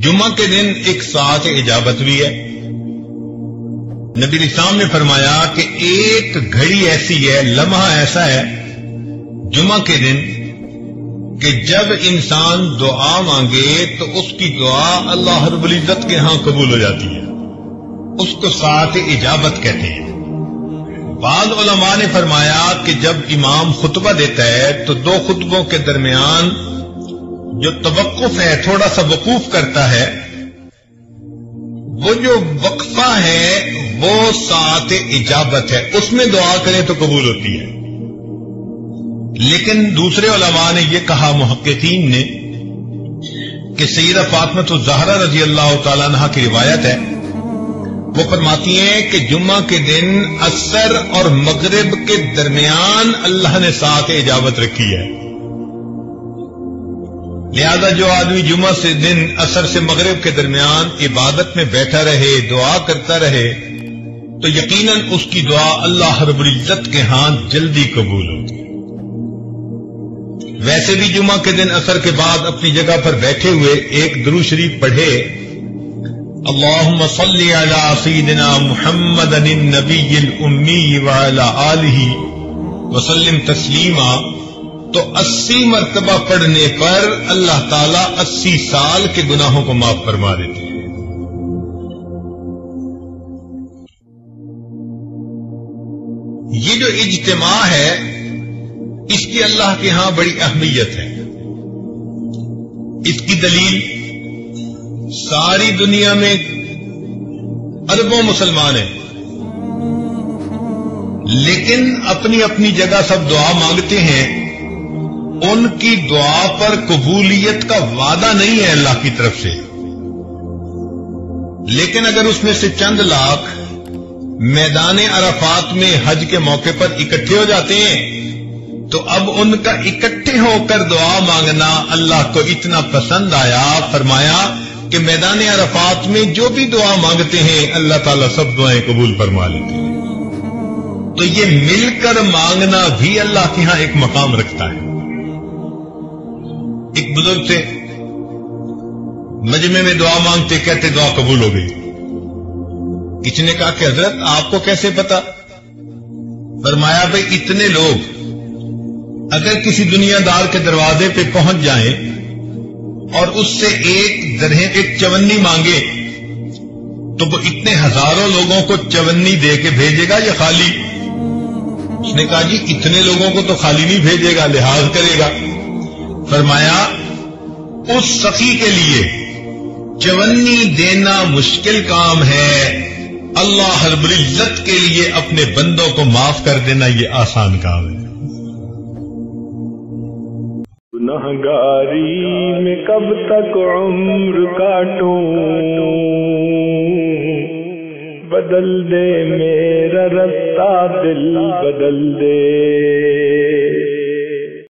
جمعہ کے دن ایک ساعت اجابت بھی ہے. نبی اسلام نے فرمایا کہ ایک گھڑی ایسی ہے، لمحہ ایسا ہے جمعہ کے دن کہ جب انسان دعا مانگے تو اس کی دعا اللہ رب العزت کے ہاں قبول ہو جاتی ہے. اس کو ساعت اجابت کہتے ہیں. بعض علماء نے فرمایا کہ جب امام خطبہ دیتا ہے تو دو خطبوں کے درمیان جو توقف ہے، تھوڑا سا وقوف کرتا ہے، وہ جو وقفہ ہے وہ ساعت اجابت ہے، اس میں دعا کرے تو قبول ہوتی ہے. لیکن دوسرے علماء نے یہ کہا، محققین نے، کہ سیدہ فاطمہ الزہرا رضی اللہ تعالیٰ عنہا کی روایت ہے، وہ فرماتی ہیں کہ جمعہ کے دن عصر اور مغرب کے درمیان اللہ نے ساعت اجابت رکھی ہے. لہذا جو آدمی جمعہ سے دن عصر سے مغرب کے درمیان عبادت میں بیٹھا رہے، دعا کرتا رہے، تو یقیناً اس کی دعا اللہ رب العزت کے ہاں جلدی قبول ہوگی. ویسے بھی جمعہ کے دن عصر کے بعد اپنی جگہ پر بیٹھے ہوئے ایک درود شریف پڑھے، اللہم صلی علی سیدنا محمد النبی الامی وعلی آلہ وسلم تسلیما، تو 80 مرتبہ پڑھنے پر اللہ تعالیٰ 80 سال کے گناہوں کو معاف فرما دیتے ہیں. یہ جو اجتماع ہے اس کی اللہ کے ہاں بڑی اہمیت ہے. اس کی دلیل ساری دنیا میں اربوں مسلمان ہیں، لیکن اپنی اپنی جگہ سب دعا مانگتے ہیں. ان کی دعا پر قبولیت کا وعدہ نہیں ہے اللہ کی طرف سے، لیکن اگر اس میں سے چند لاکھ میدان عرفات میں حج کے موقع پر اکٹھے ہو جاتے ہیں تو اب ان کا اکٹھے ہو کر دعا مانگنا اللہ کو اتنا پسند آیا، فرمایا کہ میدان عرفات میں جو بھی دعا مانگتے ہیں اللہ تعالیٰ سب دعائیں قبول فرما لیتے ہیں. تو یہ مل کر مانگنا بھی اللہ کے ہاں ایک مقام رکھتا ہے. ایک بزرگ تھے، مجمع میں دعا مانگتے، کہتے دعا قبول ہو گئی. کسی نے کہا کہ حضرت آپ کو کیسے پتا؟ فرمایا بھئی اتنے لوگ اگر کسی دنیا دار کے دروازے پہ پہنچ جائیں اور اس سے ایک چونی مانگے تو وہ اتنے ہزاروں لوگوں کو چونی دے کے بھیجے گا یا خالی؟ اس نے کہا جی اتنے لوگوں کو تو خالی نہیں بھیجے گا، لحاظ کرے گا. فرمایا اس سخی کے لیے چونی دینا مشکل کام ہے، اللہ رب العزت کے لیے اپنے بندوں کو معاف کر دینا یہ آسان کام ہے. گنہگاری میں کب تک عمر کاٹوں، بدل دے میرا رستہ دل بدل دے.